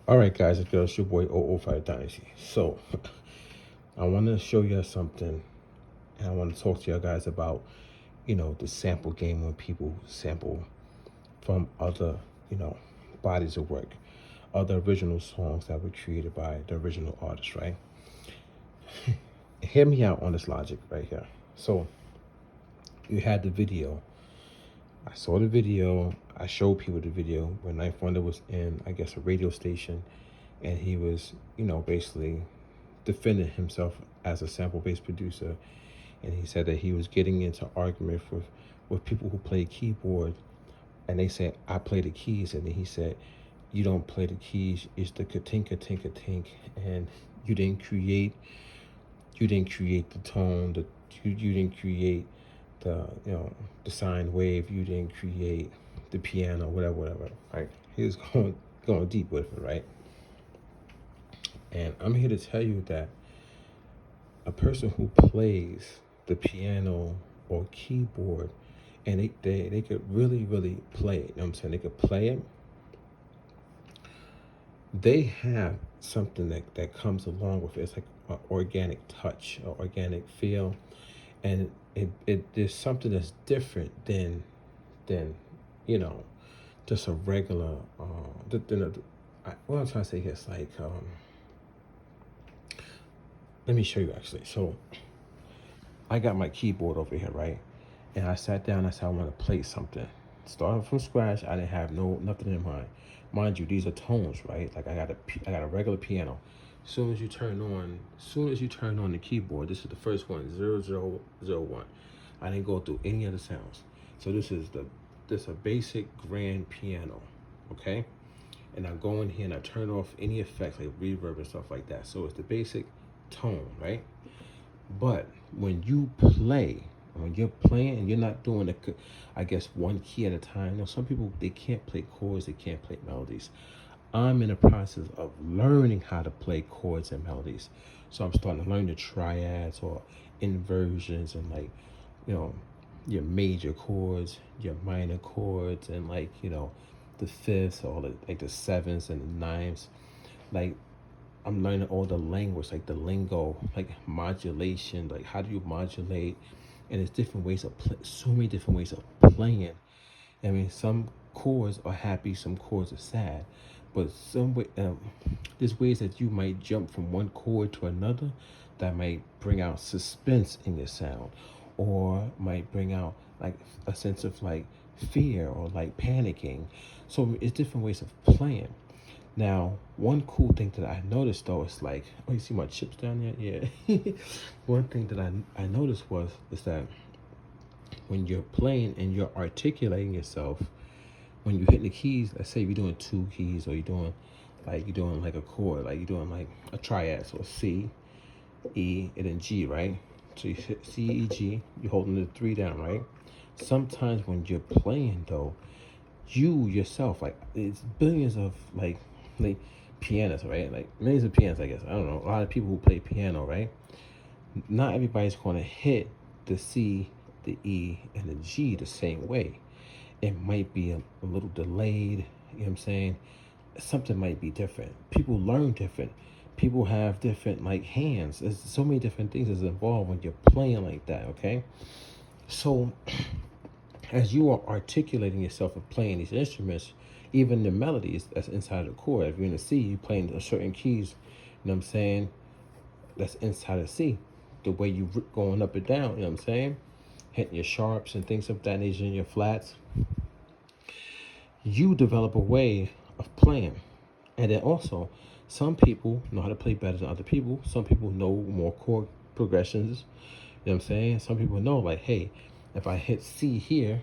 All right, guys, it's your boy 005 Dynasty. So, I want to show you something, and I want to talk to you guys about, the sample game when people sample from other, you know, bodies of work, other original songs that were created by the original artist, right? Hear me out on this logic right here. So, you had the video. I saw the video. I showed people the video when Knife Wonder was in, I guess, a radio station, and he was, basically defended himself as a sample-based producer, and he said that he was getting into arguments with people who play keyboard, and they said I play the keys, and then he said you don't play the keys, it's the katinka tinka tink, and you didn't create the tone, you didn't create the the sine wave, you didn't create the piano, whatever. Right? He was going deep with it, right? And I'm here to tell you that a person who plays the piano or keyboard, and they could really play it, you know what I'm saying? They could play it. They have something that comes along with it. It's like an organic touch, an organic feel. And it there's something that's different than you know, just a regular what I'm trying to say here is like let me show you actually. So I got my keyboard over here, right? And I sat down. I said I want to play something. Starting from scratch, I didn't have nothing in mind. Mind you, these are tones, right? Like I got a regular piano. Soon as you turn on the keyboard, this is the first one, 0001. I didn't go through any other sounds. So this a basic grand piano, okay? And I go in here and I turn off any effects like reverb and stuff like that. So it's the basic tone, right? But when you're playing and you're not doing I guess one key at a time. Some people, they can't play chords, they can't play melodies. I'm in the process of learning how to play chords and melodies. So I'm starting to learn the triads or inversions and like, you know, your major chords, your minor chords, and like, the fifths or like the sevens and the ninths. Like I'm learning all the language, like the lingo, like modulation, like how do you modulate? And there's different ways of so many different ways of playing. I mean, some chords are happy, some chords are sad, but there's ways that you might jump from one chord to another that might bring out suspense in your sound, or might bring out like a sense of like fear or like panicking. So it's different ways of playing. Now, one cool thing that I noticed though is like, oh, you see my chips down there? Yeah. One thing that I noticed is that when you're playing and you're articulating yourself, when you hit the keys, let's say you're doing two keys or you're doing like a chord, like you're doing like a triad, so C, E, and then G, right? So you hit C, E, G, you're holding the three down, right? Sometimes when you're playing though, you yourself, like it's billions of like pianists, right? Like millions of pianists, I guess. I don't know. A lot of people who play piano, right? Not everybody's going to hit the C, the E, and the G the same way. It might be a little delayed, you know what I'm saying? Something might be different. People learn different. People have different like hands. There's so many different things that's involved when you're playing like that, okay? So as you are articulating yourself and playing these instruments, even the melodies that's inside the chord, if you're in the C, you're playing certain keys, you know what I'm saying? That's inside the C. The way you going up and down, you know what I'm saying? Hitting your sharps and things of that nature and your flats. You develop a way of playing. And then also, some people know how to play better than other people. Some people know more chord progressions. You know what I'm saying? Some people know like, hey, if I hit C here,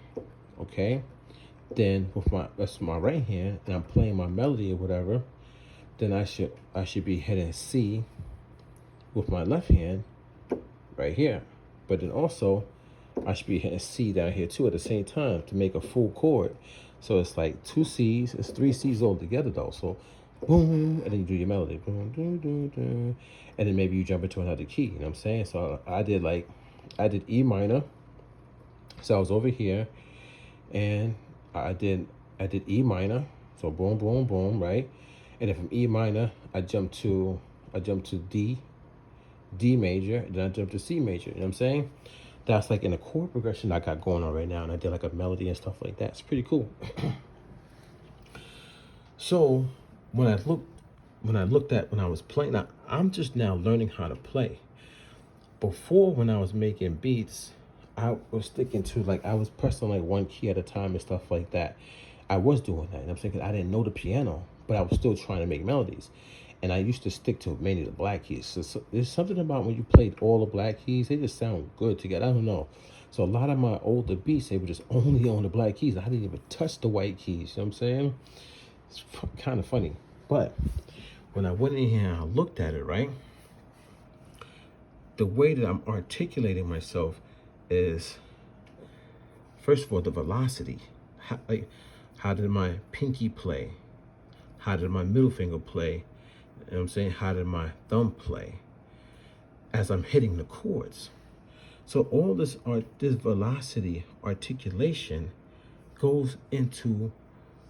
okay, then with that's my right hand and I'm playing my melody or whatever, then I should be hitting C with my left hand right here. But then also I should be hitting C down here too at the same time to make a full chord. So it's like two C's, it's three C's all together though. So boom, and then you do your melody. Boom, doo, doo, doo. And then maybe you jump into another key, you know what I'm saying? So I did E minor. So I was over here and I did E minor. So boom, boom, boom, right? And then from E minor, I jump to D major, then I jump to C major. You know what I'm saying? That's like in a chord progression I got going on right now, and I did like a melody and stuff like that. It's pretty cool. So when I looked at when I was playing, now I'm just now learning how to play. Before, when I was making beats, I was sticking to, like, I was pressing like one key at a time and stuff like that. I was doing that, and I'm saying, 'cause I didn't know the piano, but I was still trying to make melodies. And I used to stick to mainly the black keys. So there's something about when you played all the black keys, they just sound good together. I don't know. So a lot of my older beats, they were just only on the black keys. I didn't even touch the white keys. You know what I'm saying? It's kind of funny. But when I went in here and I looked at it, right? The way that I'm articulating myself is, first of all, the velocity. How did my pinky play? How did my middle finger play? You know what I'm saying? How did my thumb play as I'm hitting the chords? So all this velocity articulation goes into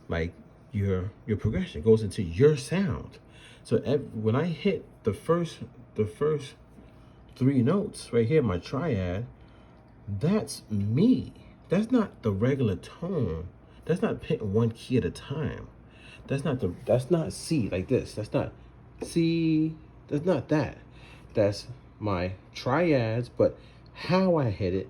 like your progression, goes into your sound. So when I hit the first three notes right here, my triad, that's me. That's not the regular tone. That's not hitting one key at a time. That's not C like this. That's not C. That's not that. That's my triads, but how I hit it,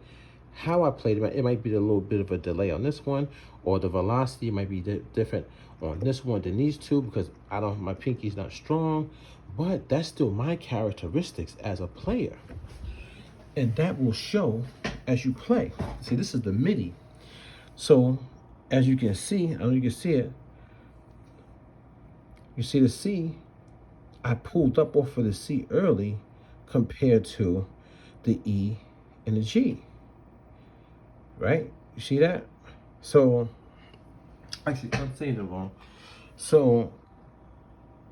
how I played it might be a little bit of a delay on this one, or the velocity might be different on this one than these two, because my pinky's not strong, but that's still my characteristics as a player. And that will show as you play. See, this is the MIDI. So as you can see, I don't know if you can see it, you see the C, I pulled up off of the C early compared to the E and the G, right? You see that? So, actually, I'm saying it wrong. So,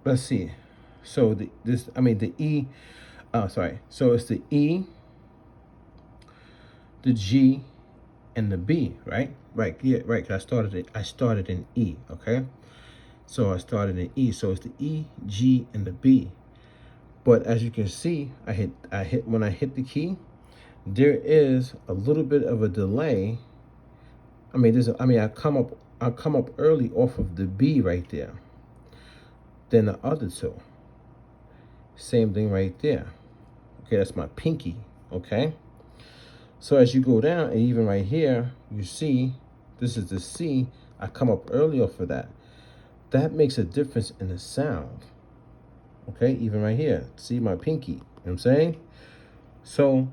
let's see. So the E, sorry. So it's the E, the G, and the B, right? Right, yeah, right. 'Cause I started in E, okay? So I started in E. So it's the E, G, and the B. But as you can see, when I hit the key, there is a little bit of a delay. I come up early off of the B right there than the other two. Same thing right there. Okay, that's my pinky, okay? So as you go down, and even right here, you see, this is the C, I come up early off of that. That makes a difference in the sound. Okay, even right here, see my pinky, you know what I'm saying? So,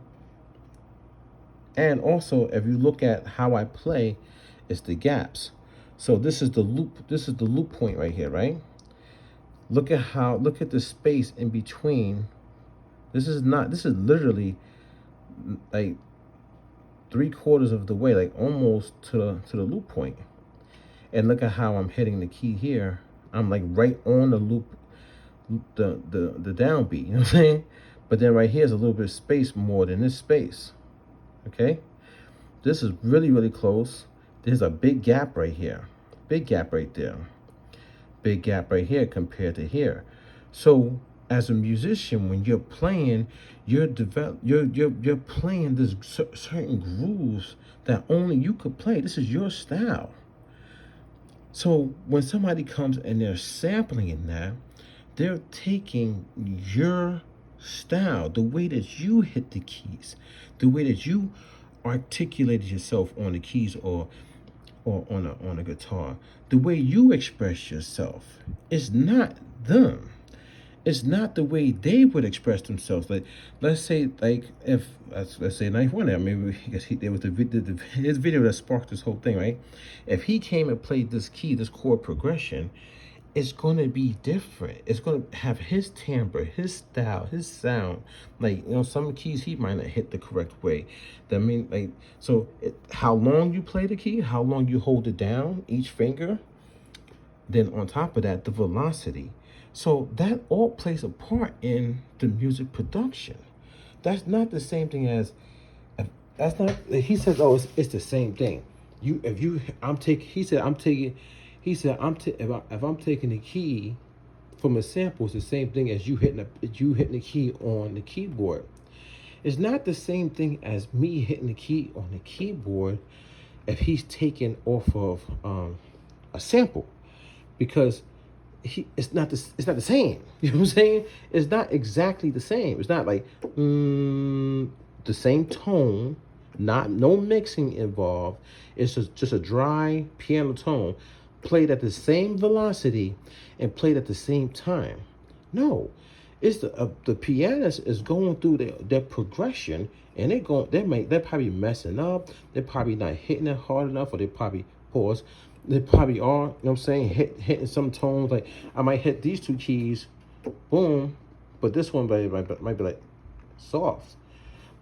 and also, if you look at how I play, it's the gaps. So this is the loop point right here, right? Look at the space in between. This is literally like 3/4 of the way, like almost to the loop point. And look at how I'm hitting the key here. I'm like right on the loop, the downbeat, you know what I'm saying? But then right here is a little bit of space more than this space. Okay? This is really, really close. There's a big gap right here. Big gap right there. Big gap right here compared to here. So as a musician, when you're playing, you're playing this certain grooves that only you could play. This is your style. So when somebody comes and they're sampling in that, they're taking your style, the way that you hit the keys, the way that you articulated yourself on the keys or on a guitar, the way you express yourself. It's not them. It's not the way they would express themselves. Like, let's say, like, if let's say Knife Wonder, maybe there was his video that sparked this whole thing, right? If he came and played this key, this chord progression, it's going to be different. It's going to have his timbre, his style, his sound. Like, some keys he might not hit the correct way. How long you play the key, how long you hold it down, each finger. Then on top of that, the velocity. So that all plays a part in the music production. That's not the same thing as, he says, oh, it's the same thing. If I'm taking the key from a sample is the same thing as you hitting the key on the keyboard. It's not the same thing as me hitting the key on the keyboard if he's taken off of a sample, because it's not the same. You know what I'm saying? It's not exactly the same. It's not like the same tone, not no mixing involved. It's just a dry piano tone played at the same velocity and played at the same time. No, it's the pianist is going through their progression, and they're probably messing up. They're probably not hitting it hard enough, or they probably pause. They probably are, you know what I'm saying, hitting some tones. Like I might hit these two keys, boom, but this one might be like soft.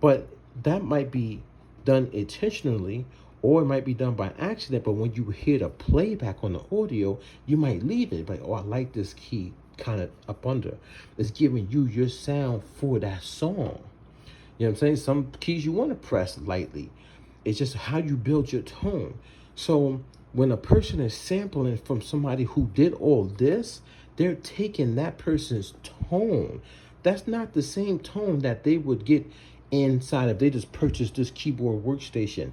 But that might be done intentionally, or it might be done by accident. But when you hear the playback on the audio, you might leave it like, oh, I like this key kind of up under. It's giving you your sound for that song. You know what I'm saying? Some keys you want to press lightly. It's just how you build your tone. So when a person is sampling from somebody who did all this, they're taking that person's tone. That's not the same tone that they would get inside if they just purchased this keyboard workstation.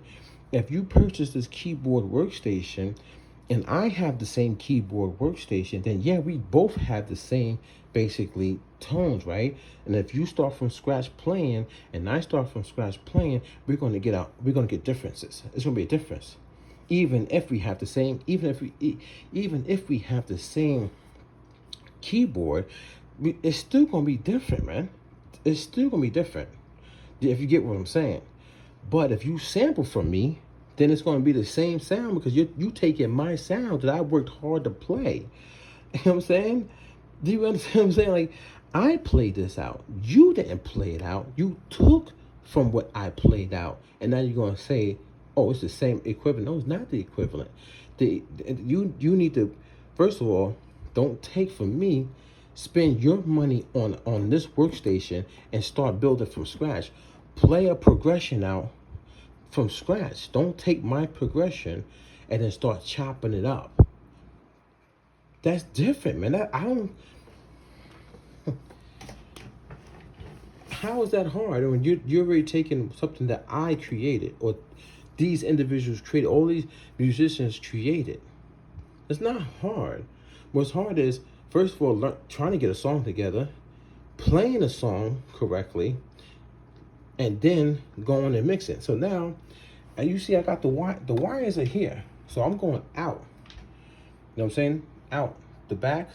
If you purchase this keyboard workstation and I have the same keyboard workstation, then yeah, we both have the same basically tones, right? And if you start from scratch playing and I start from scratch playing, we're going to get differences. It's going to be a difference. Even if we have the same keyboard, it's still going to be different, man. It's still going to be different, if you get what I'm saying. But if you sample from me, then it's going to be the same sound, because you taking my sound that I worked hard to play. You know what I'm saying? Do you understand what I'm saying? Like, I played this out. You didn't play it out. You took from what I played out, and now you're going to say, oh, it's the same equivalent. No, it's not the equivalent. You need to, first of all, don't take from me. Spend your money on this workstation and start building from scratch. Play a progression out from scratch. Don't take my progression and then start chopping it up. That's different, man. I don't. How is that hard? I mean, you're already taking something that I created, or these individuals created, all these musicians created. It's not hard. What's hard is, first of all, trying to get a song together, playing a song correctly, and then going and mix it. So now, and you see I got the wires are here. So I'm going out. You know what I'm saying? Out. The back.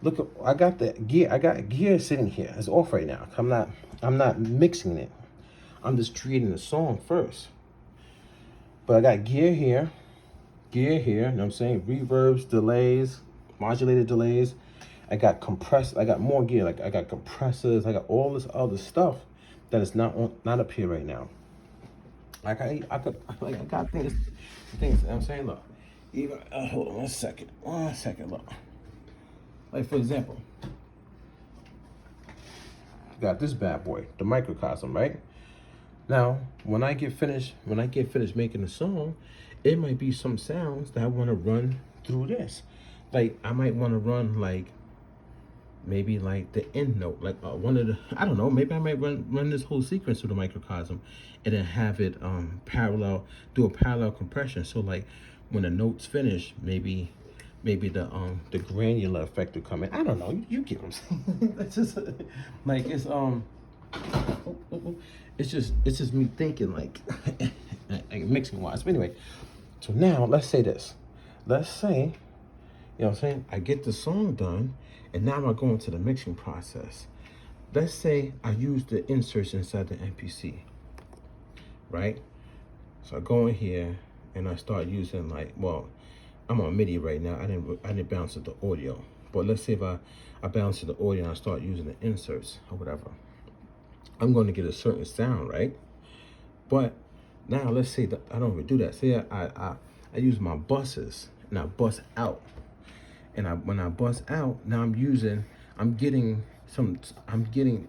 Look, I got gear sitting here. It's off right now. I'm not mixing it. I'm just creating the song first. But I got gear here, you know what I'm saying? Reverbs, delays, modulated delays. I got more gear. Like I got compressors, I got all this other stuff that is not up here right now. Like I got things, you know what I'm saying? Look, even hold on one second, look. Like for example, got this bad boy, the microcosm, right? Now, when I get finished making the song, it might be some sounds that I want to run through this. Like I might want to run like maybe like the end note, like one of the, I don't know, maybe I might run this whole sequence through the microcosm and then have it do a parallel compression. So like when the note's finished, maybe the granular effect will come in. I don't know. You get what I'm saying? It's just like it's just me thinking like mixing wise. But anyway, so now let's say this. Let's say, you know what I'm saying, I get the song done, and now I'm going to the mixing process. Let's say I use the inserts inside the MPC, right? So I go in here and I start using like, well, I'm on MIDI right now. I didn't bounce to the audio. But let's say if I bounce to the audio and I start using the inserts or whatever, I'm going to get a certain sound, right? But now let's say that I don't even do that. Say I use my buses and I bust out. And when I bust out, now I'm getting,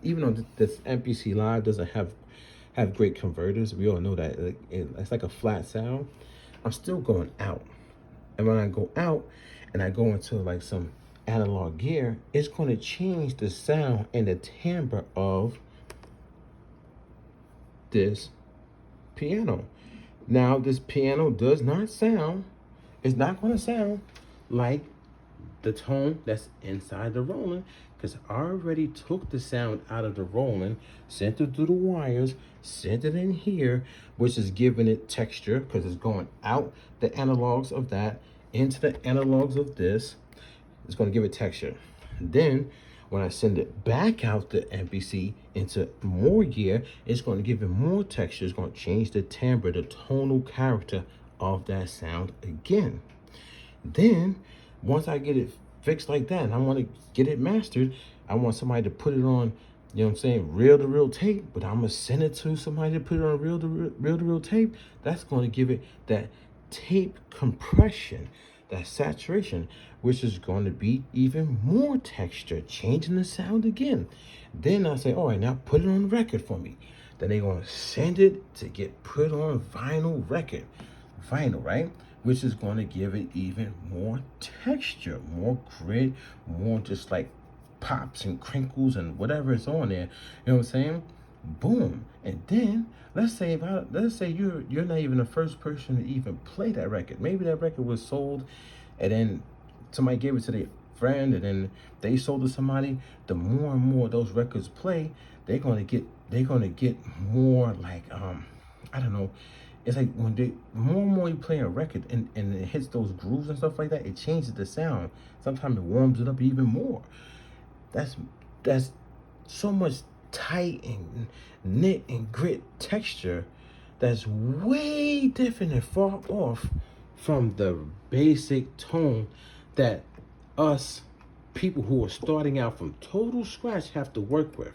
even though this MPC Live doesn't have great converters, we all know that it's like a flat sound, I'm still going out. And when I go out and I go into like some analog gear, it's going to change the sound and the timbre of this piano. Now, this piano does not sound, it's not going to sound like the tone that's inside the Roland, because I already took the sound out of the Roland, sent it through the wires, sent it in here, which is giving it texture because it's going out the analogs of that into the analogs of this. It's going to give it texture. Then when I send it back out the MPC into more gear, it's going to give it more texture. It's going to change the timbre, the tonal character of that sound again. Then once I get it fixed like that and I want to get it mastered, I want somebody to put it on, you know what I'm saying, reel-to-reel tape, but I'm going to send it to somebody to put it on reel-to-reel tape. That's going to give it that tape compression, that saturation, which is going to be even more texture, changing the sound again. Then I say, all right, now put it on record for me. Then they're going to send it to get put on vinyl record. Vinyl, right? Which is going to give it even more texture, more grit, more just like pops and crinkles and whatever is on there. You know what I'm saying? Boom. And then let's say you're not even the first person to even play that record. Maybe that record was sold and then somebody gave it to their friend and then they sold it to somebody. The more and more those records play, they're gonna get more like I don't know. It's like when they more and more you play a record and it hits those grooves and stuff like that, it changes the sound. Sometimes it warms it up even more. That's so much tight and knit and grit texture that's way different and far off from the basic tone that us people who are starting out from total scratch have to work with.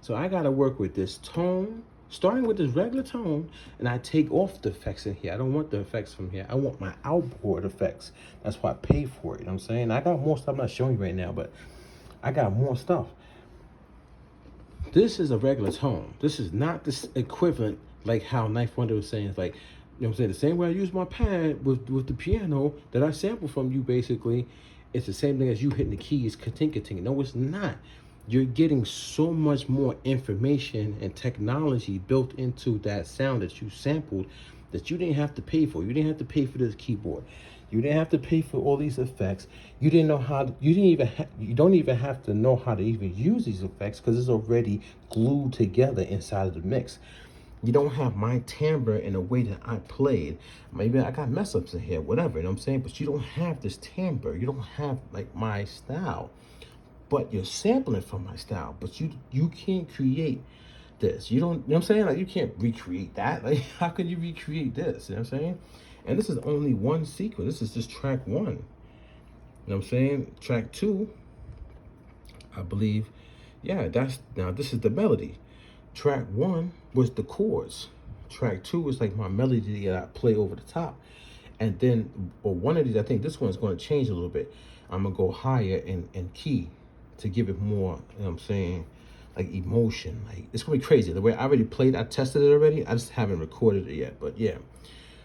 So I got to work with this tone, starting with this regular tone, and I take off the effects in here. I don't want the effects from here. I want my outboard effects. That's why I pay for it. You know what I'm saying? I got more stuff I'm not showing you right now, but I got more stuff. This is a regular tone. This is not this equivalent like how Knife Wonder was saying. It's like, you know what I'm saying? The same way I use my pad with the piano that I sample from you, basically, it's the same thing as you hitting the keys, ka-tink. No, it's not. You're getting so much more information and technology built into that sound that you sampled that you didn't have to pay for. You didn't have to pay for this keyboard. You didn't have to pay for all these effects. You didn't know how to, you don't even have to know how to even use these effects because it's already glued together inside of the mix. You don't have my timbre in a way that I played. Maybe I got mess ups in here, whatever, you know what I'm saying? But you don't have this timbre. You don't have like my style. But you're sampling from my style. But you can't create this. You don't, you know what I'm saying? Like you can't recreate that. Like how can you recreate this? You know what I'm saying? And this is only one sequence. This is just track one. You know what I'm saying? Track two, I believe, yeah, now this is the melody. Track one was the chords. Track two is like my melody that I play over the top. And then, or one of these, I think this one's going to change a little bit. I'm going to go higher in key to give it more, you know what I'm saying, like emotion. Like it's going to be crazy. The way I already played, I tested it already. I just haven't recorded it yet, but yeah.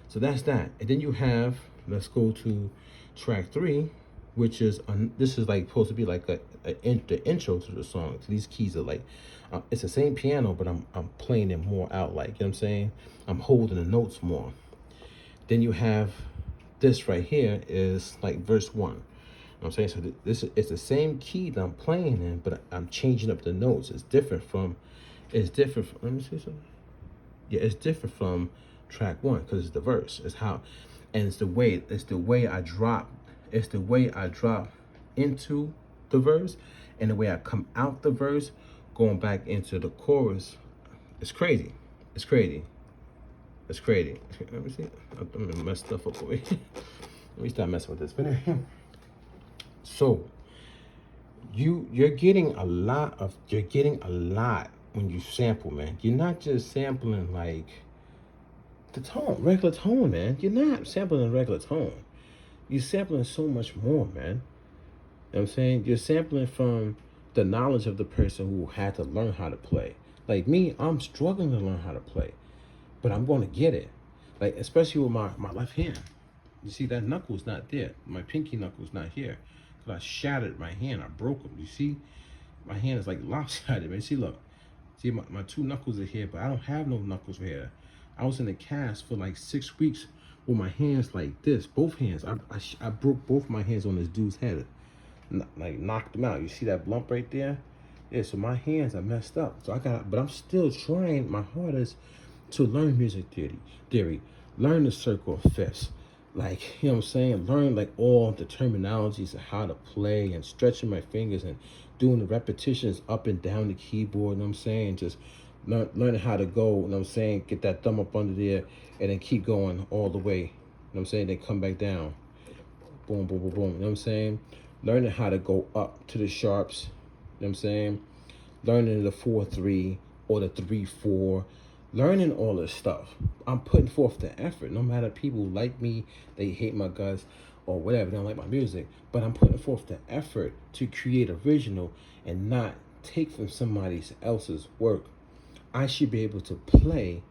So that's that. And then you have, let's go to track three, which is, this is like supposed to be like the intro to the song. So these keys are like, it's the same piano, but I'm playing it more out, like, you know what I'm saying? I'm holding the notes more. Then you have this right here is like verse one. You know what I'm saying? So this it's the same key that I'm playing in, but I'm changing up the notes. It's different from, let me see something. Yeah, it's different from track one because it's the verse. It's how, and it's the way I drop into the verse and the way I come out the verse going back into the chorus. It's crazy. It's crazy. It's crazy. Let me see. I'm gonna mess stuff up over here. Let me start messing with this. But so you're getting a lot when you sample, man. You're not just sampling like the tone, regular tone, man. You're not sampling a regular tone. You're sampling so much more, man. You know what I'm saying? You're sampling from the knowledge of the person who had to learn how to play. Like me, I'm struggling to learn how to play, but I'm going to get it. Like, especially with my left hand. You see that knuckle's not there. My pinky knuckle's not here. 'Cause I shattered my hand. I broke them. You see, my hand is like lopsided, man. See, look. See, my two knuckles are here, but I don't have no knuckles here. I was in a cast for like 6 weeks with my hands like this, both hands. I broke both my hands on this dude's head, like knocked him out. You see that bump right there? Yeah, so my hands are messed up. So but I'm still trying my hardest to learn music theory, learn the circle of fifths. Like, you know what I'm saying? Learn like all the terminologies of how to play and stretching my fingers and doing the repetitions up and down the keyboard, you know what I'm saying? Just learning how to go, you know what I'm saying? Get that thumb up under there and then keep going all the way, you know what I'm saying? Then come back down. Boom, boom, boom, boom, you know what I'm saying? Learning how to go up to the sharps, you know what I'm saying? Learning the 4-3 or the 3-4, learning all this stuff. I'm putting forth the effort. No matter people like me, they hate my guts or whatever, they don't like my music, but I'm putting forth the effort to create original and not take from somebody else's work. I should be able to play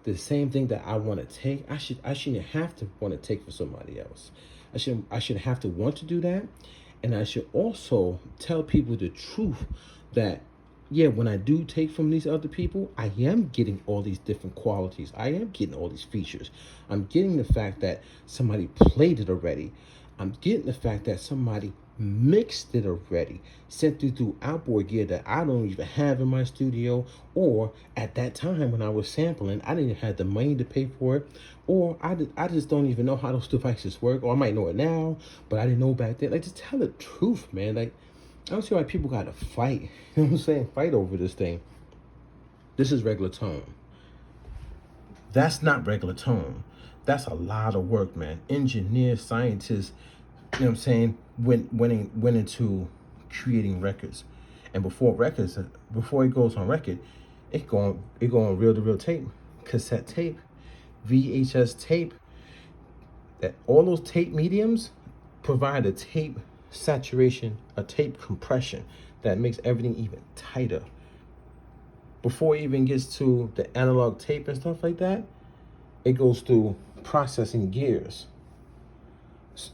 the same thing that I want to take. I shouldn't have to want to take from somebody else. I should have to want to do that. And I should also tell people the truth that, yeah, when I do take from these other people, I am getting all these different qualities. I am getting all these features. I'm getting the fact that somebody played it already. I'm getting the fact that somebody mixed it already, sent it through outboard gear that I don't even have in my studio, or at that time when I was sampling, I didn't have the money to pay for it, or I just don't even know how those devices work, or I might know it now, but I didn't know back then. Like, just tell the truth, man. Like, I don't see why people gotta fight. You know what I'm saying? Fight over this thing. This is regular tone. That's not regular tone. That's a lot of work, man. Engineers, scientists, you know what I'm saying, went into creating records. And before it goes on record, it go on reel-to-reel tape, cassette tape, VHS tape. That all those tape mediums provide a tape saturation, a tape compression that makes everything even tighter. Before it even gets to the analog tape and stuff like that, it goes through processing gears.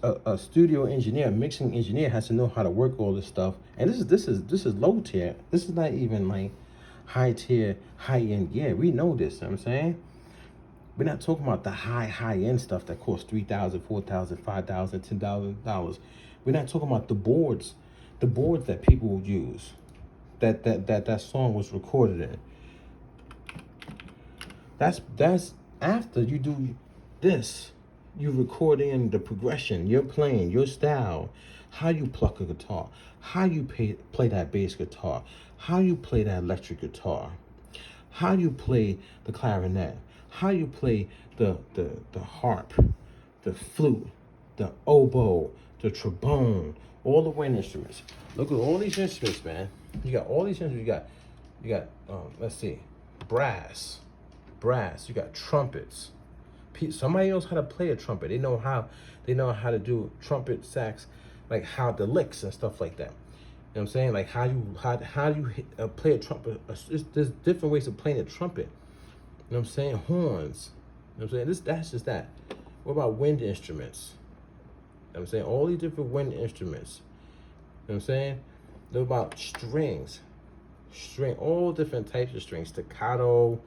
A studio engineer, mixing engineer, has to know how to work all this stuff. And this is low tier. This is not even like high tier, high end gear. We know this. You know what I'm saying, we're not talking about the high end stuff that costs $3,000, $4,000, $5,000, $10,000. We're not talking about the boards that people use. That song was recorded in. That's after you do this. You recording the progression, you're playing, your style, how you pluck a guitar, how you play that bass guitar, how you play that electric guitar, how you play the clarinet, how you play the harp, the flute, the oboe, the trombone, all the wind instruments. Look at all these instruments, man. You got all these instruments. You got let's see, brass. You got trumpets. Somebody knows how to play a trumpet. They know how to do trumpet, sax, like how the licks and stuff like that. You know what I'm saying? Like how you play a trumpet. There's different ways of playing a trumpet. You know what I'm saying? Horns. You know what I'm saying? That's just that. What about wind instruments? You know what I'm saying? All these different wind instruments. You know what I'm saying? What about strings? All different types of strings. Staccato.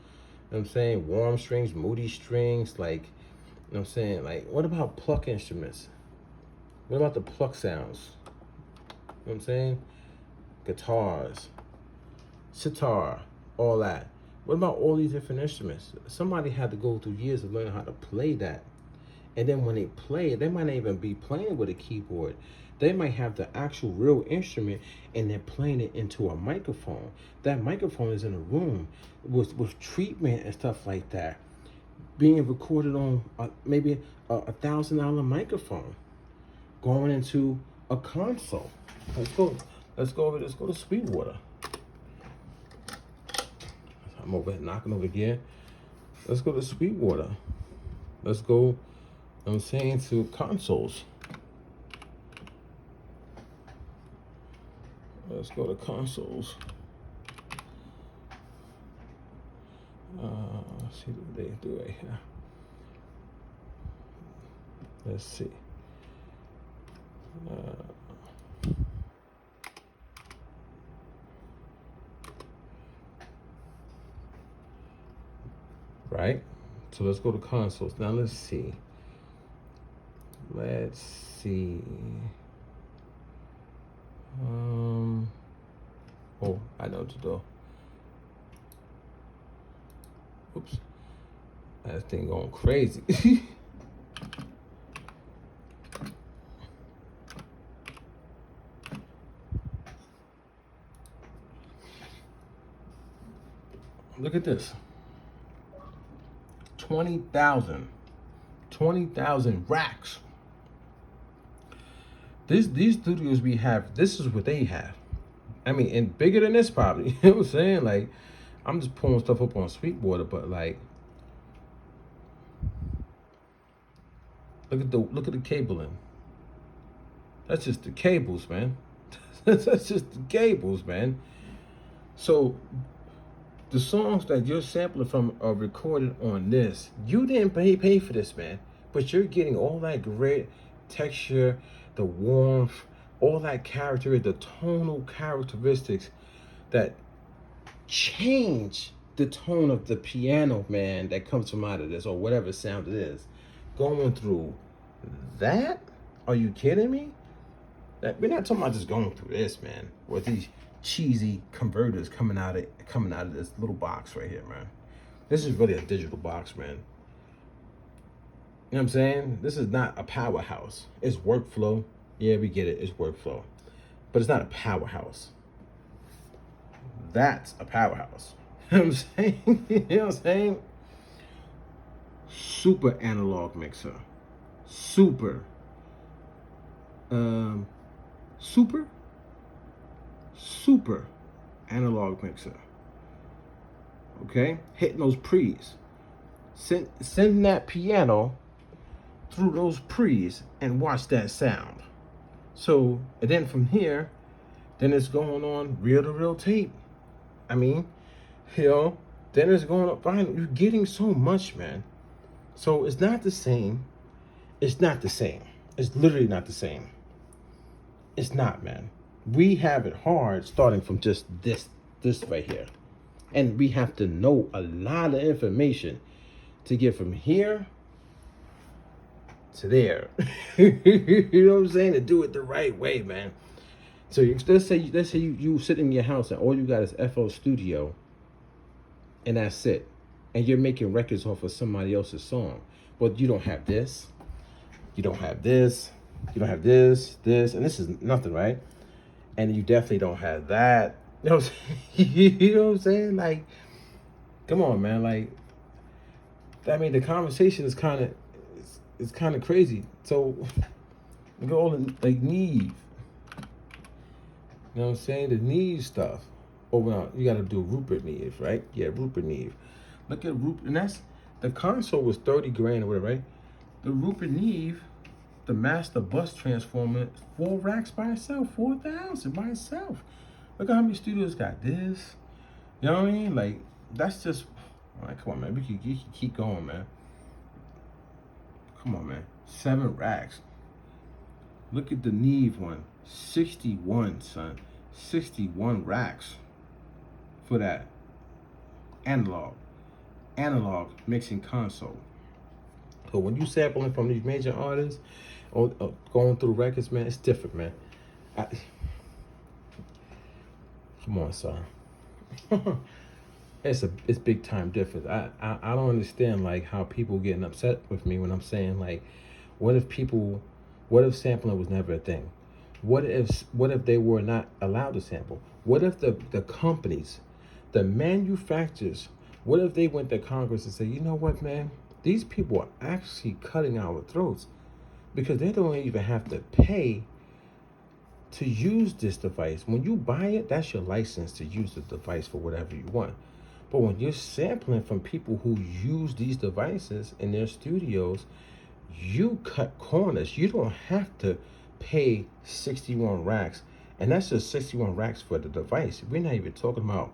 You know what I'm saying? Warm strings, moody strings, like, you know what I'm saying? Like, what about pluck instruments? What about the pluck sounds? You know what I'm saying? Guitars, sitar, all that. What about all these different instruments? Somebody had to go through years of learning how to play that. And then when they play it, they might not even be playing with a keyboard. They might have the actual real instrument and they're playing it into a microphone. That microphone is in a room with treatment and stuff like that, being recorded on maybe a $1,000 microphone, going into a console. Let's go to Sweetwater. I'm over here knocking over here. Let's go to Sweetwater. Let's go, I'm saying, to consoles. Let's go to consoles. Let's see what they do right here. Let's see. right? So let's go to consoles. Now let's see. Let's see. Oh, I know what to do. Oops. That thing going crazy. Look at this. 20,000 racks. These studios we have, this is what they have. I mean, and bigger than this probably. You know what I'm saying? Like, I'm just pulling stuff up on Sweetwater, but like, look at the cabling. That's just the cables, man. That's just the cables, man. So the songs that you're sampling from are recorded on this. You didn't pay for this, man, but you're getting all that great texture, the warmth, all that character, the tonal characteristics that change the tone of the piano, man, that comes from out of this, or whatever sound it is. Going through that? Are you kidding me? We're not talking about just going through this, man, with these cheesy converters coming out of this little box right here, man. This is really a digital box, man. You know what I'm saying? This is not a powerhouse. It's workflow. Yeah, we get it. It's workflow. But it's not a powerhouse. That's a powerhouse. You know what I'm saying? You know what I'm saying? Super analog mixer. Super analog mixer. Okay? Hitting those pre's. Send that piano through those pre's and watch that sound. So, and then from here, then it's going on reel-to-reel tape. I mean, you know, then it's going up vinyl. You're getting so much, man. So it's not the same. It's not the same. It's literally not the same. It's not, man. We have it hard starting from just this right here. And we have to know a lot of information to get from here to there. You know what I'm saying? To do it the right way, man. So let's say you sit in your house and all you got is FL Studio, and that's it. And you're making records off of somebody else's song. But you don't have this. You don't have this. You don't have this, and this is nothing, right? And you definitely don't have that. You know what I'm saying? You know what I'm saying? Like, come on, man. Like, I mean, the conversation is kind of crazy. So, look at all the, like, Neve. You know what I'm saying? The Neve stuff. Oh, well, you got to do Rupert Neve, right? Yeah, Rupert Neve. Look at Rupert, and that's, the console was 30 grand or whatever, right? The Rupert Neve, the master bus transformer, 4 racks by itself, 4,000 by itself. Look at how many studios got this. You know what I mean? Like, that's just, all right, come on, man. We can keep going, man. Come on, man. 7 racks. Look at the Neve one. 61, son. 61 racks for that analog mixing console. So when you sampling from these major artists or going through records, man, it's different, man. Come on, son. It's big time difference. I don't understand like how people getting upset with me when I'm saying like, what if sampling was never a thing? What if they were not allowed to sample? What if the companies, the manufacturers, what if they went to Congress and said, you know what, man? These people are actually cutting our throats because they don't even have to pay to use this device. When you buy it, that's your license to use the device for whatever you want. But when you're sampling from people who use these devices in their studios, you cut corners. You don't have to pay 61 racks. And that's just 61 racks for the device. We're not even talking about,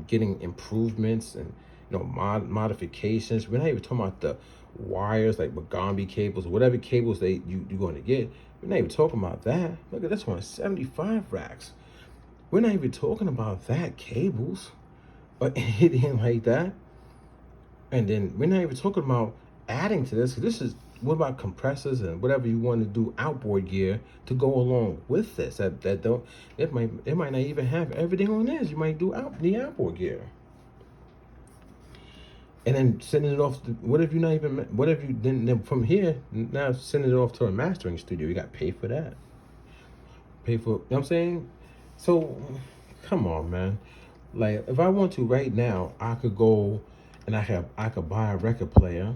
getting improvements and, modifications. We're not even talking about the wires like Magambi cables, whatever cables you're going to get. We're not even talking about that. Look at this one, 75 racks. We're not even talking about that cables or anything like that. And then we're not even talking about adding to this. This is what about compressors and whatever you want to do outboard gear to go along with this. That don't it might not even have everything on this. You might do the outboard gear. And then sending it off to, what if you not even, what if you didn't, then from here now sending it off to a mastering studio, you got to pay for that, pay for, you know what I'm saying? So come on, man. Like if I want to right now, I could go and I could buy a record player,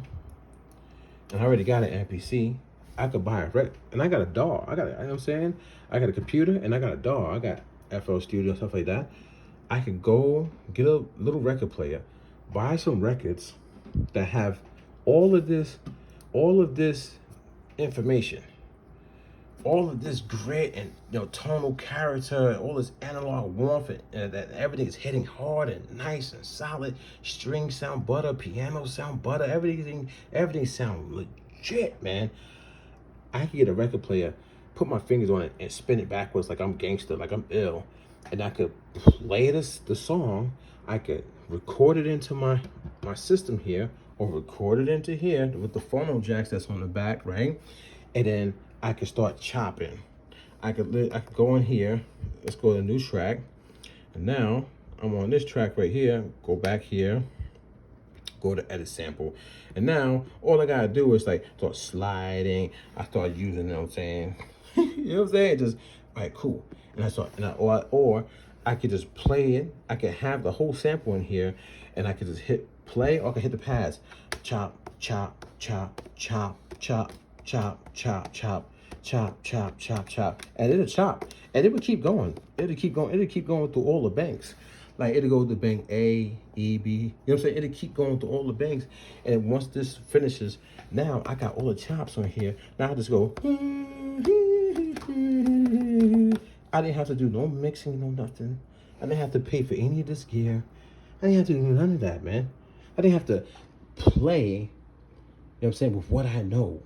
and I already got an MPC. I could buy a and I got a DAW. I got, you know what I'm saying? I got a computer and I got a DAW. I got FL Studio, stuff like that. I could go get a little record player, buy some records that have all of this, all of this information, all of this grit and tonal character, and all this analog warmth, and that everything is hitting hard and nice and solid. Strings sound butter, piano sound butter, everything sound legit, man. I could get a record player, put my fingers on it, and spin it backwards like I'm gangster, like I'm ill, and I could play the song. I could record it into my system here, or record it into here with the phono jacks that's on the back, right? And then I could start chopping. I could go in here. Let's go to a new track, and now I'm on this track right here. Go back here. Go to edit sample, and now all I gotta do is like start sliding. I start using, you know what I'm saying? You know what I'm saying? Just all right, cool. And I start, or I could just play it. I could have the whole sample in here, and I could just hit play, or I could hit the pads. Chop, chop, chop, chop, chop, chop, chop, chop, chop, chop, chop, chop, and it'll chop, and it would keep going. It'll keep going. It'll keep going through all the banks. Like it'll go to bank A, E, B. You know what I'm saying? It'll keep going through all the banks, and once this finishes, now I got all the chops on here. Now I just go. I didn't have to do no mixing, no nothing. I didn't have to pay for any of this gear. I didn't have to do none of that, man. I didn't have to play, you know what I'm saying, with what I know.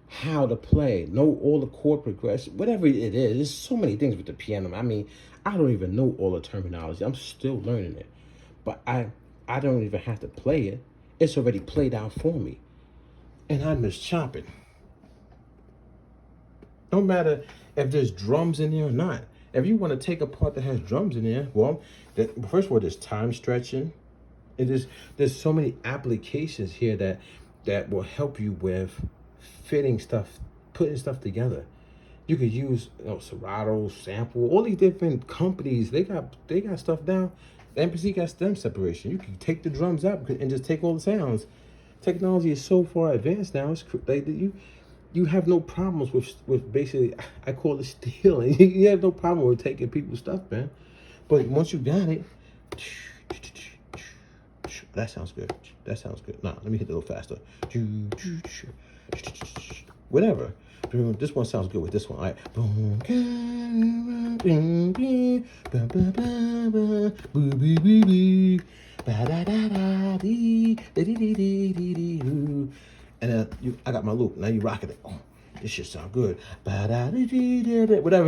How to play, know all the chord progression, whatever it is. There's so many things with the piano. I mean, I don't even know all the terminology. I'm still learning it. But I don't even have to play it. It's already played out for me. And I'm just chopping. No matter if there's drums in there or not. If you want to take a part that has drums in there, well, first of all, there's time stretching. And there's so many applications here that will help you with fitting stuff, putting stuff together. You could use Serato, Sample, all these different companies. They got stuff down. The MPC got stem separation. You can take the drums out and just take all the sounds. Technology is so far advanced now. It's like you have no problems with basically, I call it stealing. You have no problem with taking people's stuff, man. But once you got it, that sounds good. That sounds good. Nah, let me hit it a little faster. Whatever. This one sounds good with this one. All right. And I got my loop. Now you rocking it. Oh, this shit sound good. Whatever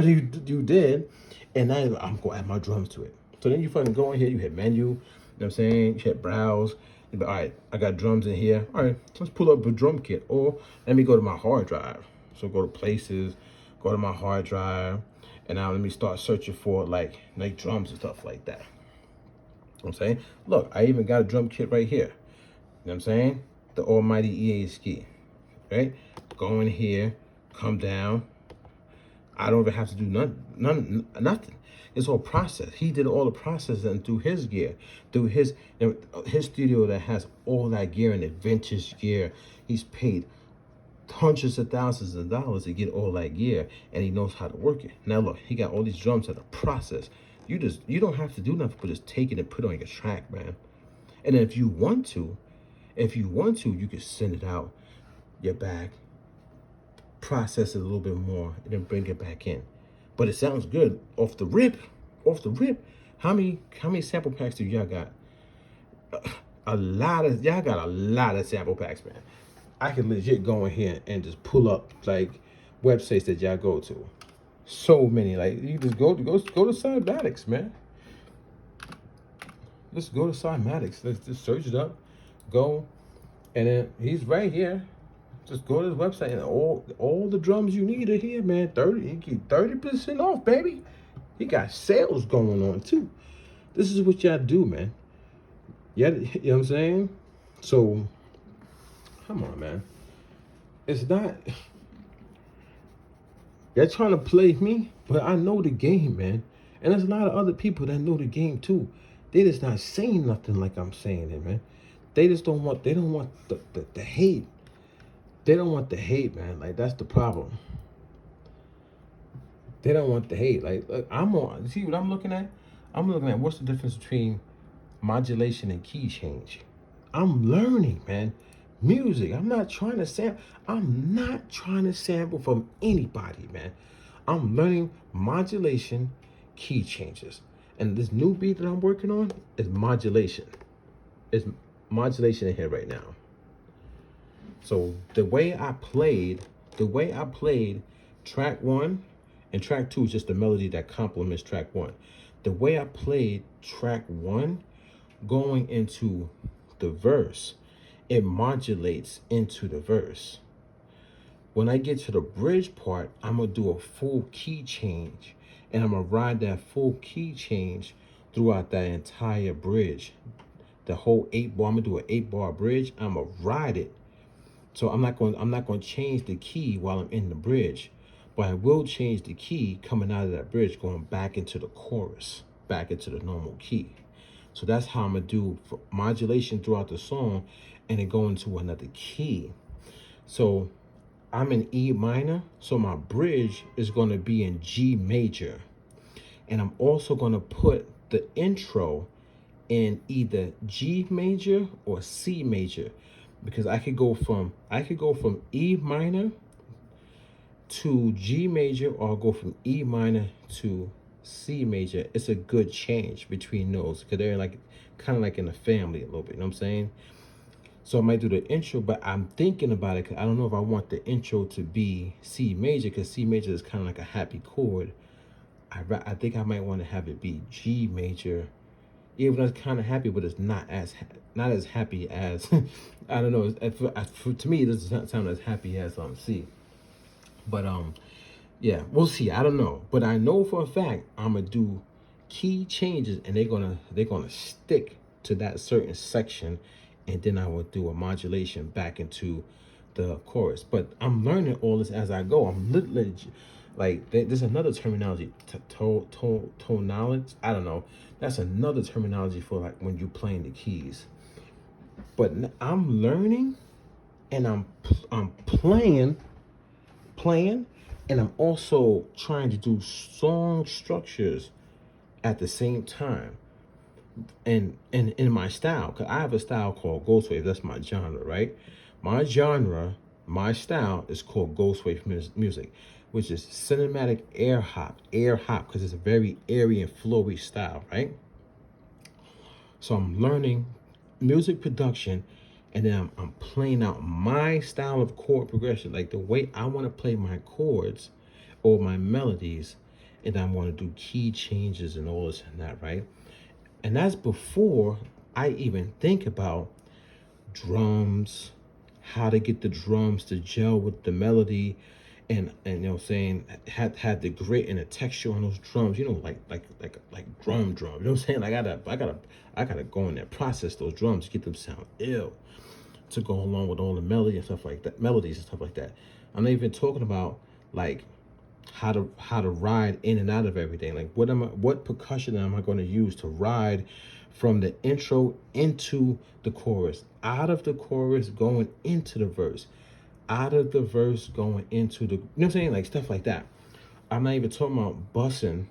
you did, and now I'm gonna add my drums to it. So then you fucking go in here. You hit menu. You know what I'm saying? You hit browse. All right, I got drums in here. All right, let's pull up a drum kit. Or let me go to my hard drive. So go to places, go to my hard drive, and now let me start searching for like drums and stuff like that. You know what I'm saying? Look, I even got a drum kit right here. You know what I'm saying? The almighty EA ski. Right? Go in here, come down. I don't even have to do nothing. It's all process. He did all the processing through his gear, through his studio that has all that gear and the vintage gear. He's paid hundreds of thousands of dollars to get all that gear, and he knows how to work it. Now look, he got all these drums that are processed. You don't have to do nothing but just take it and put it on your track, man. And then if you want to, you can send it out your back, process it a little bit more, and then bring it back in. But it sounds good off the rip. How many sample packs do y'all got? Y'all got a lot of sample packs, man. I can legit go in here and just pull up like websites that y'all go to. So many, like you just go to Cymatics, man. Let's go to Cymatics. Let's just search it up. Go, and then he's right here. Just go to his website, and all the drums you need are here, man. 30, he keep 30% off, baby. He got sales going on too. This is what y'all do, man. Yeah, you know what I'm saying? So, come on, man. It's not. They're trying to play me, but I know the game, man. And there's a lot of other people that know the game too. They just not saying nothing like I'm saying it, man. They just don't want. They don't want the hate. They don't want the hate, man. Like that's the problem. They don't want the hate. Like look, I'm on. See what I'm looking at? I'm looking at what's the difference between modulation and key change. I'm learning, man. Music. I'm not trying to sample. I'm not trying to sample from anybody, man. I'm learning modulation, key changes. And this new beat that I'm working on is modulation. It's modulation in here right now. So the way I played track one, and track two is just the melody that complements track one. The way I played track one going into the verse, it modulates into the verse. When I get to the bridge part, I'm gonna do a full key change, and I'm gonna ride that full key change throughout that entire bridge. The whole 8 bar, I'm gonna do an 8 bar bridge. I'm gonna ride it. So I'm not going to change the key while I'm in the bridge, but I will change the key coming out of that bridge, going back into the chorus, back into the normal key. So that's how I'm gonna do modulation throughout the song, and then go into another key. So I'm in E minor, so my bridge is going to be in G major, and I'm also going to put the intro in either G major or C major, because I could go from E minor to G major, or I'll go from E minor to C major. It's a good change between those because they're like kind of like in a family a little bit, you know what I'm saying? So I might do the intro, but I'm thinking about it because I don't know if I want the intro to be C major, because C major is kind of like a happy chord. I think I might want to have it be G major, even though it's kind of happy, but it's not as happy as I don't know. To me, it doesn't sound as happy as C. But yeah, we'll see. I don't know, but I know for a fact I'm gonna do key changes, and they're gonna stick to that certain section, and then I will do a modulation back into the chorus. But I'm learning all this as I go. I'm literally like there's another terminology, tone knowledge. I don't know. That's another terminology for like when you're playing the keys. But I'm learning, and I'm playing, and I'm also trying to do song structures at the same time, and in my style, because I have a style called ghost wave. That's my genre, right? My style is called ghost wave music, which is cinematic air hop, because it's a very airy and flowy style, right? So I'm learning music production, and then I'm playing out my style of chord progression, like the way I want to play my chords or my melodies, and I want to do key changes and all this and that, right? And that's before I even think about drums, how to get the drums to gel with the melody, and you know what I'm saying, had the grit and the texture on those drums, you know, like drum, you know what I'm saying? I gotta go in there, process those drums, get them sound ill to go along with all the melody and stuff like that, melodies and stuff like that. I'm not even talking about like how to ride in and out of everything. Like what percussion am I going to use to ride from the intro into the chorus, out of the chorus going into the verse, out of the verse going into the, you know what I'm saying, like stuff like that. I'm not even talking about bussing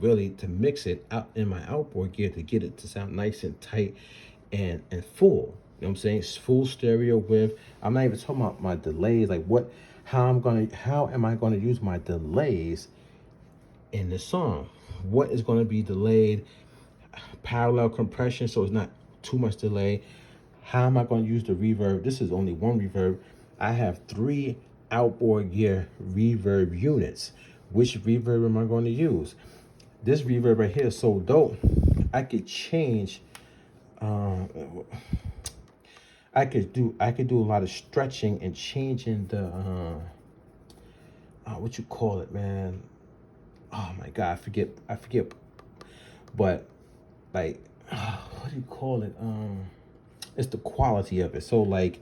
really to mix it out in my outboard gear to get it to sound nice and tight and full. You know what I'm saying? It's full stereo width. I'm not even talking about my delays, like how am I gonna use my delays in the song? What is gonna be delayed? Parallel compression, so it's not too much delay. How am I gonna use the reverb? This is only one reverb. I have 3 outboard gear reverb units. Which reverb am I going to use? This reverb right here is so dope. I could change I could do a lot of stretching and changing the what you call it, man. Oh my god, I forget, but like what do you call it? It's the quality of it. So like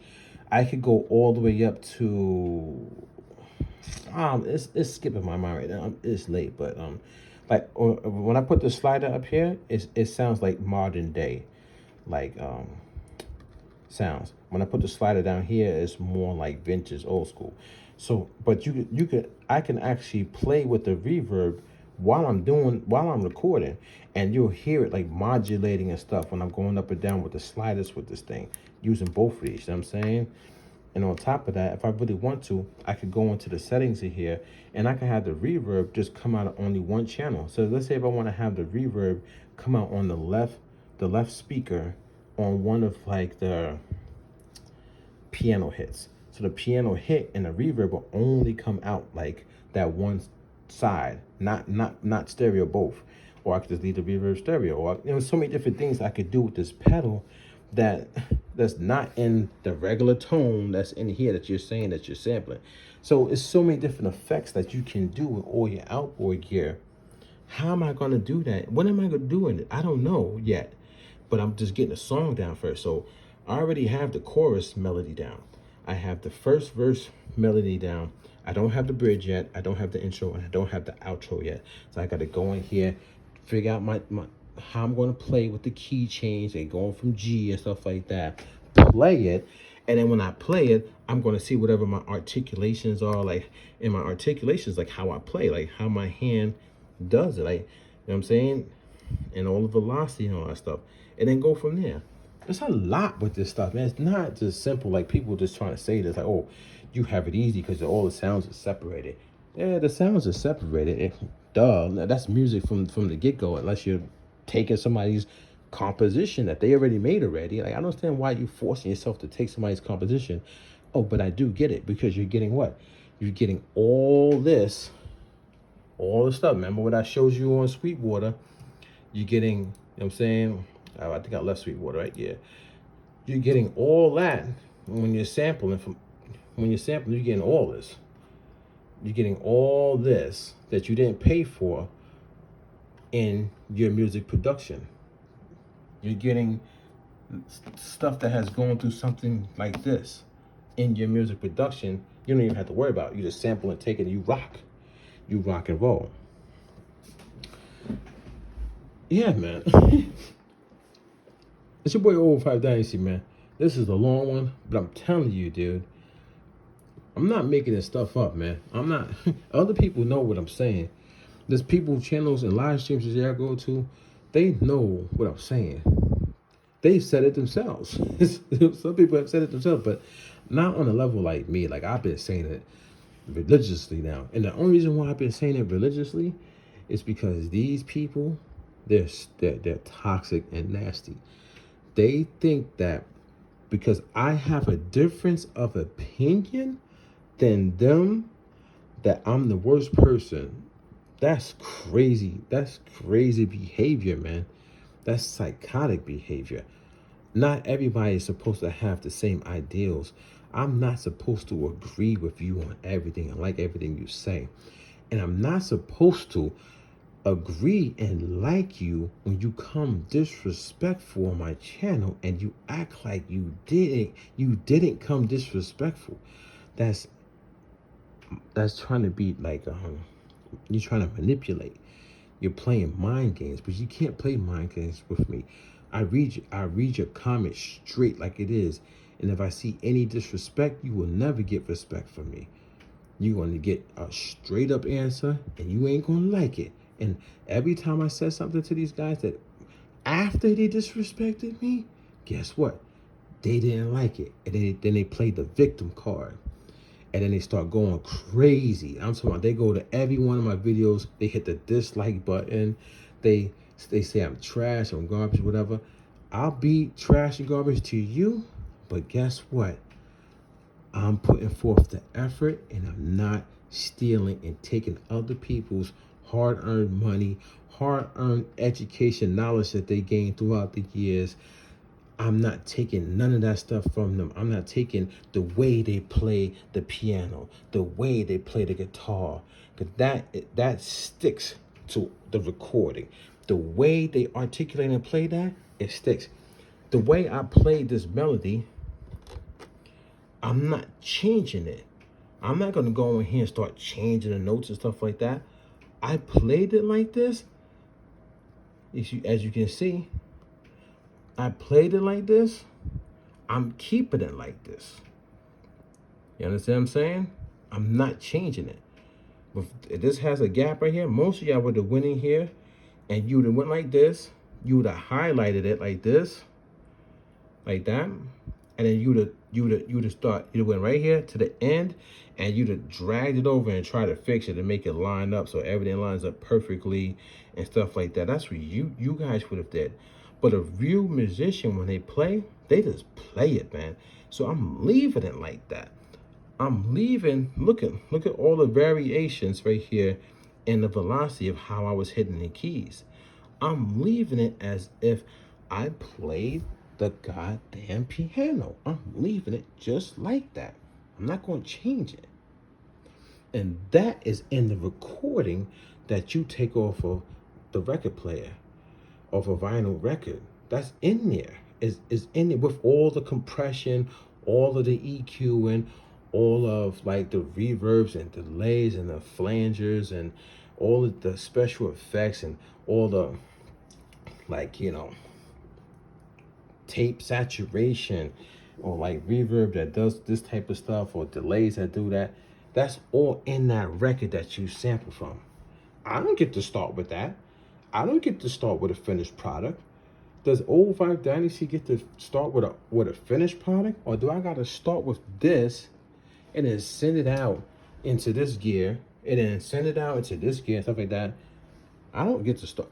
I could go all the way up to it's skipping my mind right now. It's late, but like or, when I put the slider up here, it sounds like modern day, like sounds. When I put the slider down here, it's more like vintage, old school. So, but you could I can actually play with the reverb while I'm recording, and you'll hear it like modulating and stuff when I'm going up and down with the sliders with this thing, using both of these. You know what I'm saying? And on top of that, if I really want to, I could go into the settings in here and I can have the reverb just come out of only one channel. So let's say if I want to have the reverb come out on the left speaker on one of like the piano hits. So the piano hit and the reverb will only come out like that one side, not stereo both. Or I could just leave the reverb stereo. Or so many different things I could do with this pedal that that's not in the regular tone that's in here that you're saying that you're sampling. So it's so many different effects that you can do with all your outboard gear. How am I gonna do that? When am I gonna do it? I don't know yet, but I'm just getting a song down first. So I already have the chorus melody down. I have the first verse melody down. I don't have the bridge yet. I don't have the intro, and I don't have the outro yet. So I got to go in here, figure out my how I'm going to play with the key change and going from G and stuff like that. Play it, and then when I play it, I'm going to see whatever my articulations are, like in my articulations, like how I play, like how my hand does it, like, you know what I'm saying, and all the velocity and all that stuff, and then go from there. There's a lot with this stuff, man. It's not just simple like people just trying to say this, like, oh, you have it easy because all the sounds are separated. Yeah, the sounds are separated. Duh, that's music from the get-go, unless you're taking somebody's composition that they already made already. Like, I don't understand why you forcing yourself to take somebody's composition. Oh, but I do get it, because you're getting what? You're getting all this, all the stuff. Remember what I showed you on Sweetwater? You're getting, you know what I'm saying? I think I left Sweetwater, right? Yeah. You're getting all that when you're sampling you're getting all this. You're getting all this that you didn't pay for in your music production. You're getting stuff that has gone through something like this in your music production. You don't even have to worry about it. You just sample and take it and you rock. You rock and roll. Yeah, man. It's your boy Old 5 Dynasty, man. This is a long one, but I'm telling you, dude, I'm not making this stuff up, man. I'm not. Other people know what I'm saying. There's people, channels, and live streams that I go to, they know what I'm saying. They said it themselves. Some people have said it themselves, but not on a level like me. Like, I've been saying it religiously now. And the only reason why I've been saying it religiously is because these people, they're toxic and nasty. They think that because I have a difference of opinion than them, that I'm the worst person. That's crazy. That's crazy behavior, man. That's psychotic behavior. Not everybody is supposed to have the same ideals. I'm not supposed to agree with you on everything and like everything you say. And I'm not supposed to agree and like you when you come disrespectful on my channel and you act like you didn't come disrespectful. That's trying to be like you're trying to manipulate. You're playing mind games, but you can't play mind games with me. I read your comment straight like it is, and if I see any disrespect, you will never get respect from me. You're going to get a straight up answer, and you ain't going to like it. And every time I said something to these guys that after they disrespected me, guess what? They didn't like it. And then they played the victim card. And then they start going crazy. I'm talking about they go to every one of my videos. They hit the dislike button. They say I'm trash, I'm garbage, whatever. I'll be trash and garbage to you, but guess what? I'm putting forth the effort, and I'm not stealing and taking other people's hard-earned money, hard-earned education, knowledge that they gained throughout the years. I'm not taking none of that stuff from them. I'm not taking the way they play the piano, the way they play the guitar, because that sticks to the recording. The way they articulate and play that, it sticks. The way I played this melody, I'm not changing it. I'm not gonna go in here and start changing the notes and stuff like that. I played it like this. As you can see, I played it like this. I'm keeping it like this. You understand what I'm saying? I'm not changing it. If this has a gap right here, most of y'all would have went in here and you would have went like this. You would have highlighted it like this, like that, and then you'd have went right here to the end, and you'd have dragged it over and tried to fix it and make it line up so everything lines up perfectly and stuff like that. That's what you guys would have did. But a real musician, when they play, they just play it, man. So I'm leaving it like that. I'm leaving, look at all the variations right here in the velocity of how I was hitting the keys. I'm leaving it as if I played the goddamn piano. I'm leaving it just like that. I'm not going to change it. And that is in the recording that you take off of the record player, of a vinyl record. That's in there. Is in it with all the compression, all of the EQ, and all of like the reverbs and delays and the flangers and all of the special effects and all the, like, tape saturation or like reverb that does this type of stuff or delays that do that. That's all in that record that you sample from. I don't get to start with that. I don't get to start with a finished product. Does Old Five Dynasty get to start with a finished product, or do I got to start with this and then send it out into this gear and then send it out into this gear and stuff like that? I don't get to start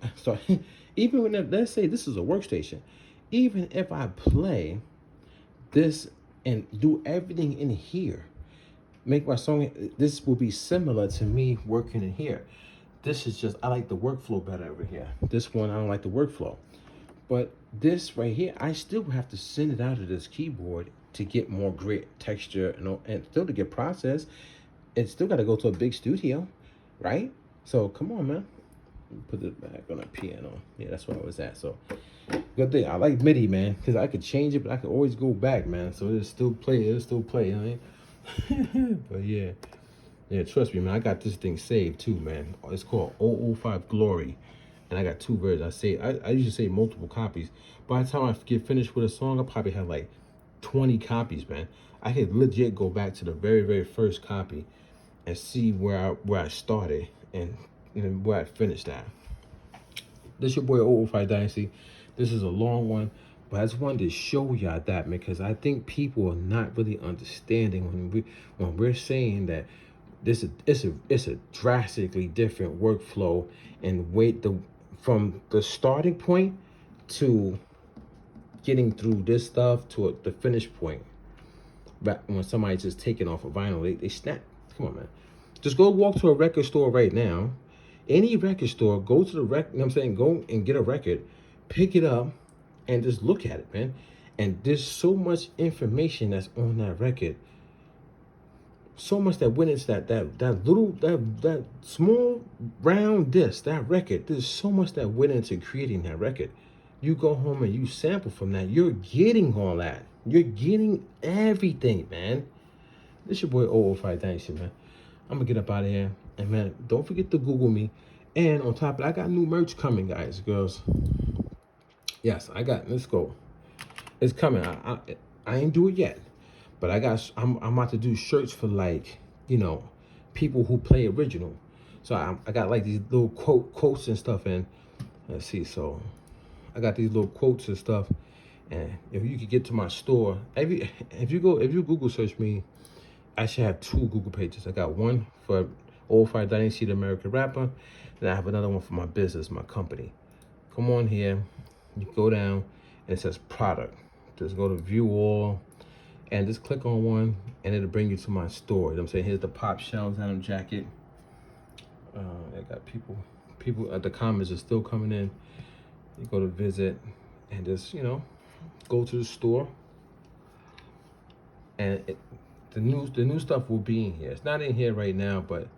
even when, let's say this is a workstation. Even if I play this and do everything in here, make my song, this will be similar to me working in here. This is just, I like the workflow better over here. This one, I don't like the workflow. But this right here, I still have to send it out of this keyboard to get more grit, texture, and still to get processed. It's still got to go to a big studio, right? So come on, man. Put it back on a piano. Yeah, that's where I was at. So good thing I like MIDI, man, because I could change it, but I could always go back, man. So it'll still play. You know what I mean? But yeah, trust me, man. I got this thing saved too, man. It's called 005 Glory, and I got 2 versions. I usually save multiple copies. By the time I get finished with a song, I probably have like 20 copies, man. I could legit go back to the very first copy and see where I started and where I finished at. This your boy 005 Dynasty. This is a long one, but I just wanted to show y'all that, because I think people are not really understanding when we're saying that it's a drastically different workflow and from the starting point to getting through this stuff to the finish point. But when somebody's just taking off a vinyl, they snap. Come on, man. Just go walk to a record store right now. Any record store, go to the record, you know what I'm saying? Go and get a record, pick it up, and just look at it, man. And there's so much information that's on that record. So much that went into that small round disc, that record. There's so much that went into creating that record. You go home and you sample from that. You're getting all that. You're getting everything, man. This your boy 005 Dynasty, man. I'm gonna get up out of here. And man, don't forget to Google me. And on top of it, I got new merch coming, guys, girls. Yes, let's go. It's coming. I ain't do it yet. But I'm about to do shirts for, like, people who play original. So I got like these little quotes and stuff, and let's see, so I got these little quotes and stuff. And if you could get to my store, if you Google search me, I should have 2 Google pages. I got one for 005 Dynasty, the American rapper. Then I have another one for my business, my company. Come on here, you go down, and it says product. Just go to view all, and just click on one, and it'll bring you to my store. You know what I'm saying? Here's the Pop Shells Denim jacket. I got people, the comments are still coming in. You go to visit, and just, go to the store, and the new stuff will be in here. It's not in here right now, but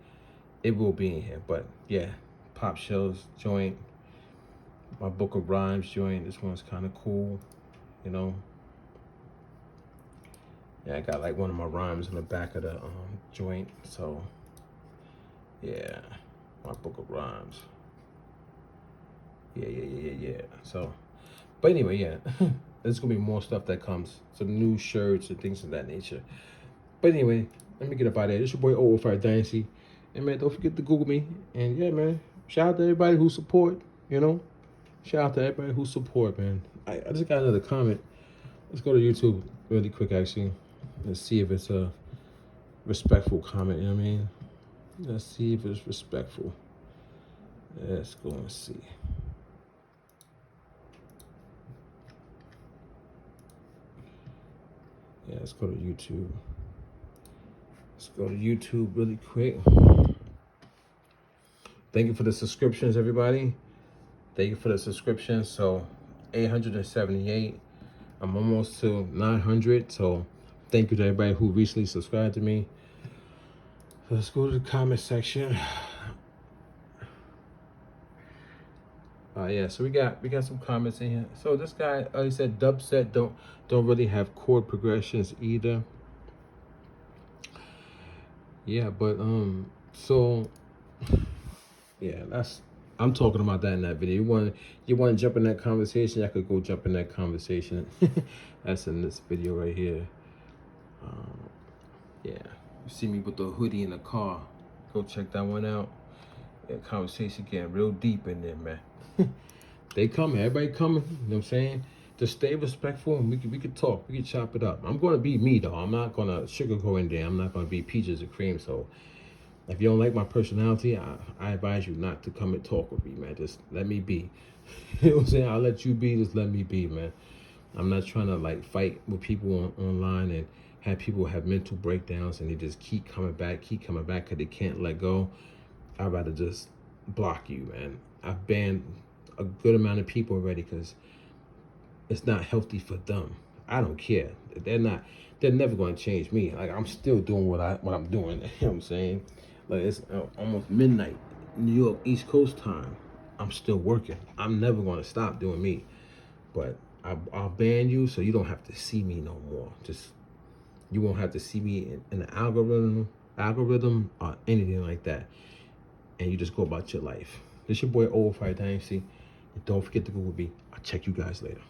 it will be in here. But yeah, Pop Shells joint, my Book of Rhymes joint. This one's kind of cool, you know. Yeah, I got like one of my rhymes in the back of the joint. So yeah, my Book of Rhymes. Yeah. So, but anyway, yeah, there's gonna be more stuff that comes. Some new shirts and things of that nature. But anyway, let me get up out of there. This your boy 005 Dynasty. And man, don't forget to Google me. And yeah, man, shout out to everybody who support, you know. Shout out to everybody who support, man. I just got another comment. Let's go to YouTube really quick, actually. Let's see if it's a respectful comment, you know what I mean? Let's see if it's respectful. Let's go and see. Yeah, let's go to YouTube. Let's go to YouTube really quick. Thank you for the subscriptions, everybody. Thank you for the subscriptions. So 878. I'm almost to 900. So thank you to everybody who recently subscribed to me. So let's go to the comment section. Yeah, so we got some comments in here. So this guy, he said dubstep don't really have chord progressions either. Yeah, but so yeah, I'm talking about that in that video. You want to jump in that conversation? I could go jump in that conversation. That's in this video right here. Yeah, you see me with the hoodie in the car. Go check that one out. Yeah, conversation getting real deep in there, man. They coming, everybody coming. You know what I'm saying? Just stay respectful, and we could talk. We could chop it up. I'm gonna be me though. I'm not gonna sugarcoat in there. I'm not gonna be peaches and cream. So if you don't like my personality, I advise you not to come and talk with me, man. Just let me be. You know what I'm saying? I'll let you be. Just let me be, man. I'm not trying to like fight with people online and have people have mental breakdowns and they just keep coming back because they can't let go. I'd rather just block you, man. I've banned a good amount of people already because it's not healthy for them. I don't care. They're never going to change me. Like, I'm still doing what I'm doing. You know what I'm saying? Like, it's almost midnight, New York East Coast time. I'm still working. I'm never going to stop doing me. But I'll ban you so you don't have to see me no more. Just, you won't have to see me in the algorithm or anything like that. And you just go about your life. This your boy 005 Dynasty. And don't forget to Google me. I'll check you guys later.